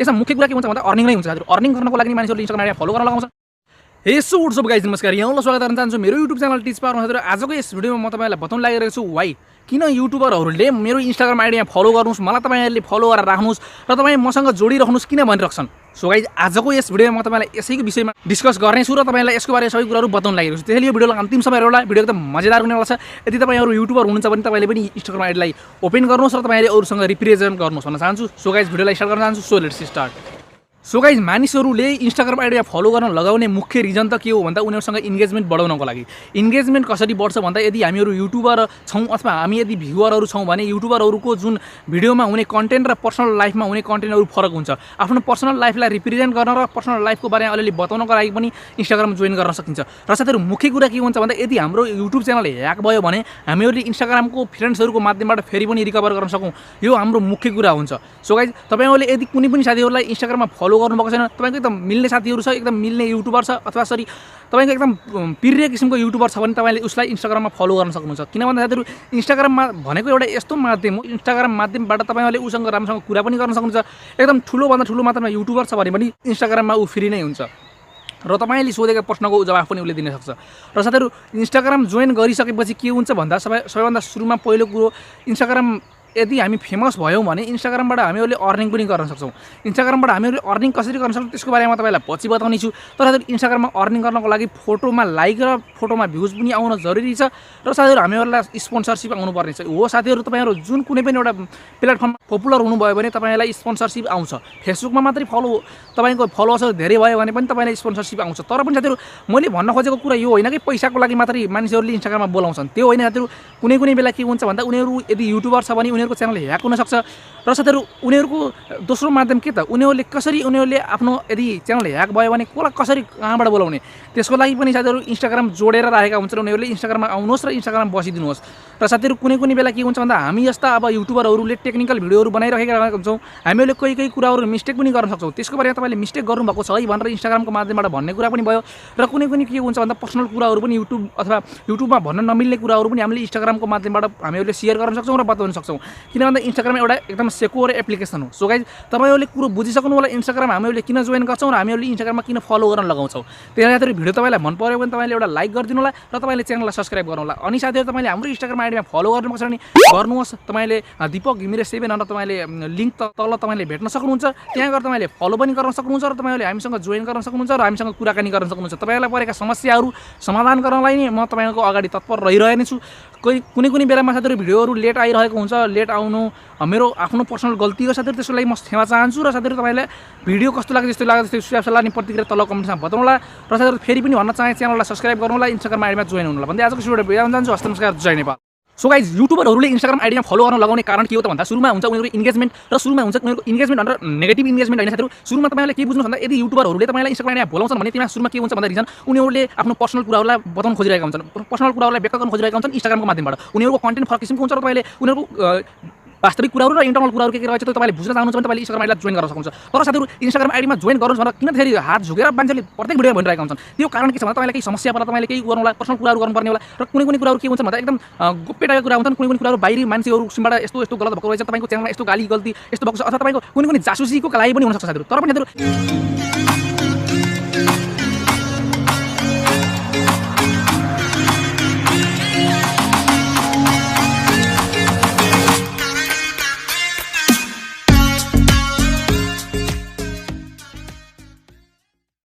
यसमा मुख्य कुरा के हुन्छ भन्दा अर्निङ नै हुन्छ साथीहरु। अर्निङ गर्नको लागि मानिसहरुले इन्स्टाग्राम आइडी फलो गर्न लगाउँछ। हे सो व्हाट्स अप गाइज, नमस्कार। यहाँलाई स्वागत गर्न चाहन्छु मेरो युट्युब च्यानल टिच पावर मा। साथीहरु आजको यस भिडियोमा म तपाईलाई बताउन लागिरहेको छु वाइ किन युट्युबरहरुले मेरो इन्स्टाग्राम आइडीमा फलो गर्नुस्, मलाई तपाईहरुले फलो गरेर राख्नुस् र तपाई मसँग जोडिराख्नुस् किन भनिरहन्छन्। सो गाइज आजको यस भिडियोमा म तपाईलाई यसैको विषयमा डिस्कस गर्ने छु र तपाईलाई यसको बारेमा सबै कुराहरु बताउन लागिरहेको छु। त्यसैले यो भिडियोलाई अन्तिमसम्म हेर्नु होला। भिडियो एकदम मजेदार हुनेवाला छ। यदि तपाईहरु युट्युबर हुनुहुन्छ भने तपाईले पनि इन्स्टाग्राम आइडीलाई ओपन गर्नुस् र तपाईले अरूसँग रिप्रेजेन्ट गर्नुस् भन्न चाहन्छु। सो गाइज भिडियोलाई स्टार्ट गर्न चाहन्छु। So let's start. So guys मानिसहरुले इन्स्टाग्राम आइडीमा फलो गर्न लगाउने मुख्य रिजन त के हो भन्दा उनीहरुसँग इन्गेजमेन्ट बढाउनको लागि। इन्गेजमेन्ट कसरी बढ्छ भन्दा यदि हामीहरु युट्युबर छौं अथवा हामी यदि भ्युअरहरु छौं भने युट्युबरहरुको जुन भिडियोमा हुने कन्टेन्ट र पर्सनल लाइफमा हुने कन्टेन्टहरु फरक हुन्छ। आफ्नो पर्सनल लाइफलाई रिप्रेजेन्ट गर्न र पर्सनल लाइफको बारेमा अलिअलि बताउनको लागि पनि इन्स्टाग्राम जोइन गर्न सकिन्छ। र साथैहरु मुख्य कुरा के हुन्छ भन्दा यदि हाम्रो युट्युब च्यानल ह्याक भयो भने हामीहरुले इन्स्टाग्रामको फ्रेन्ड्सहरुको माध्यमबाट फेरि पनि रिकभर गर्न सकौं। यो हाम्रो मुख्य कुरा हुन्छ। सो गाइज तपाईहरुले यदि कुनै पनि साथीहरुलाई इन्स्टाग्राममा फलो गर्नुभएको छैन, तपाईको एकदम मिल्ने साथीहरु छ, एकदम मिल्ने युट्युबर छ अथवा सरी तपाईको एकदम प्रिय किसिमको युट्युबर छ भने तपाईले उसलाई इन्स्टाग्राममा फलो गर्न सक्नुहुन्छ। किन भन्दा साथीहरु इन्स्टाग्राममा भनेको एउटा यस्तो माध्यम हो, इन्स्टाग्राम माध्यमबाट तपाईले उसँग राम्रोसँग कुरा पनि गर्न सक्नुहुन्छ। एकदम ठुलो भन्दा ठुलो मात्रामा युट्युबर छ भने पनि इन्स्टाग्राममा ऊ फ्री नै हुन्छ र तपाईले सोधेको प्रश्नको जवाफ पनि उले दिन सक्छ। र साथीहरु इन्स्टाग्राम जोइन गरिसकेपछि के हुन्छ भन्दा सबैभन्दा सुरुमा पहिलो कुरो इन्स्टाग्राम यदि हामी फेमस भयौं भने इन्स्टाग्रामबाट हामीहरुले अर्निङ पनि गर्न सक्छौं। इन्स्टाग्रामबाट हामीहरुले अर्निङ कसरी गर्न सक्छौं त्यसको बारेमा तपाईलाई पछि बताउने छु। तर इन्स्टाग्राममा अर्निङ गर्नको लागि फोटोमा लाइक र फोटोमा भ्युज पनि आउन जरुरी छ र साथीहरु हामीहरुलाई स्पोन्सरशिप आउनु पर्ने छ। हो साथीहरु तपाईहरु जुन कुनै पनि एउटा प्लेटफर्ममा पपुलर हुनु भयो भने तपाईलाई स्पोन्सरशिप आउँछ। फेसबुकमा मात्रै तपाईको फलोअर्स धेरै भयो भने पनि तपाईलाई स्पोन्सरशिप आउँछ। तर पनि साथीहरु मैले भन्न खोजेको कुरा यो होइन कि पैसाको लागि मात्रै मानिसहरुले इन्स्टाग्राममा बोलाउँछन्, त्यो होइन साथीहरु। कुनै बेला के हुन्छ भन्दा उनीहरु यदि युट्युबर छ भने उनीहरुको च्यानल ह्याक हुन सक्छ र साथीहरु उनीहरुको दोस्रो माध्यम के त उनीहरुले आफ्नो यदि च्यानल ह्याक भयो भने कोलाई कसरी कहाँबाट बोलाउने त्यसको लागि पनि साथीहरु इन्स्टाग्राम जोडेर राखेका हुन्छन्। उनीहरुले इन्स्टाग्राममा आउनुहोस् र इन्स्टाग्राम बसिदिनुहोस्। र साथीहरु कुनै बेला के हुन्छ भन्दा हामी जस्ता अब युट्युबरहरुले टेक्निकल भिडियोहरु बनाइरहेका हुन्छौं, हामीहरुले कोही कुराहरु मिस्टेक पनि गर्न सक्छौं। त्यसको बारेमा तपाईले मिस्टेक गर्नु भएको छ है भनेर इन्स्टाग्रामको माध्यमबाट भन्ने कुरा पनि भयो। र कुनै के हुन्छ भन्दा पर्सनल कुराहरु पनि युट्युबमा भन्न नमिल्ने कुराहरु पनि हामीले इन्स्टाग्रामको माध्यमबाट हामीहरुले शेयर गर्न सक्छौं र बताउन सक्छौं। किन भन्दा इन्स्टाग्राम एउटा एकदम सेक्योर एप्लिकेसन हो। सो गाइज तपाईहरुले कुरो बुझिसक्नु होला इन्स्टाग्राम हामीहरुले किन जोइन गर्छौं र हामीहरुले इन्स्टाग्राममा किन फलो गर्न लगाउँछौं। त्यसैले भिडियो तपाईलाई मन पर्यो भने तपाईले एउटा लाइक गरिदिनु होला र तपाईले च्यानललाई सब्स्क्राइब गर्नु होला। अनि साथीहरु तपाईले हाम्रो इन्स्टाग्राम आइडीमा फलो गर्नुभएको छ भने गर्नुहोस्। तपाईले दीपक घिमिरे 7 भनेर तपाईले लिंक तल तपाईले भेट्न सक्नुहुन्छ। त्यहाँ गएर तपाईले फलो पनि गर्न सक्नुहुन्छ र तपाईले हामीसँग जोइन गर्न सक्नुहुन्छ र हामीसँग कुराकानी गर्न सक्नुहुन्छ। तपाईलाई परेका समस्याहरु समाधान गर्नलाई नै म तपाईको अगाडि तत्पर रहिरहेने छु। कुनै बेलामा साथीहरु भिडियोहरु लेट आइरहेको हुन्छ, लेट आउनु मेरो आफ्नो पर्सनल गल्ती हो साथीहरु, त्यसको लागि म क्षमा चाहन्छु। र साथीहरु तपाईलाई भिडियो कस्तो लाग्यो जस्तो सुझाव सल्लाह अनि प्रतिक्रिया तल कमेन्टमा बताउनु होला। र साथीहरु फेरि पनि भन्न चाहे च्यानललाई सब्स्क्राइब गर्नु होला, इन्स्टाग्राम आइडीमा जोइन हुनु होला भन्दै आजको भिडियो बिदा हुन चाहन्छु। हस्त नमस्कार, जय नेपाल। सो गाइज युट्युबरहरुले इन्स्टाग्राम आइडीमा फलो गर्न लगाउने कारण के हो त भन्दा सुरुमा हुन्छ उनीहरुको इन्गेजमेन्ट र सुरुमा हुन्छ उनीहरुको इन्गेजमेन्ट भनेर नेगेटिभ इन्गेजमेन्ट हैन साथीहरु। सुरुमा तपाईले के बुझ्नु भन्दा यदि युट्युबरहरुले तपाईलाई इन्स्टाग्राम आइडीमा बोलाउँछन् भने त्यसमा सुरुमा के हुन्छ भन्दा रिजन उनीहरुले आफ्नो पर्सनल कुराहरुलाई बताउन खोजिरहेका हुन्छन्, पर्सनल कुराहरुलाई व्याख्या गर्न खोजिरहेका हुन्छन् इन्स्टाग्रामको माध्यमबाट। उनीहरुको कन्टेन्ट फरक किसिमको हुन्छ र तपाईले उनीहरुको वास्तविक कुराहरु र इन्टरनल कुराहरु के रहेछ त तपाईले बुझ्न चाहनुहुन्छ भने तपाईले इन्स्टाग्राम आइडीलाई जोइन गर्न सक्नुहुन्छ। तर साथीहरु इन्स्टाग्राम आइडीमा जोइन गर्नुस् भनेर किन फेरि हात झुकेर मान्छेले प्रत्येक भिडियोमा भनिरहेका हुन्छन्। त्यो कारण के छ भन्दा तपाईलाई केही समस्या पर्दा तपाईले केही गर्नु होला, पर्सनल कुराहरु गर्नुपर्ने होला। र कुनै कुराहरु के हुन्छ भन्दा एकदम गोप्य टाइपको कुरा हुन्छन्। कुनै कुराहरु बाहिरी मान्छेहरुबाट यस्तो गलत भएको रहेछ, तपाईको च्यानलमा यस्तो गाली गल्ती यस्तो भएको छ अथवा तपाईको कुनै जासुसीको लागि पनि हुन सक्छ साथीहरु। तर पनि साथीहरु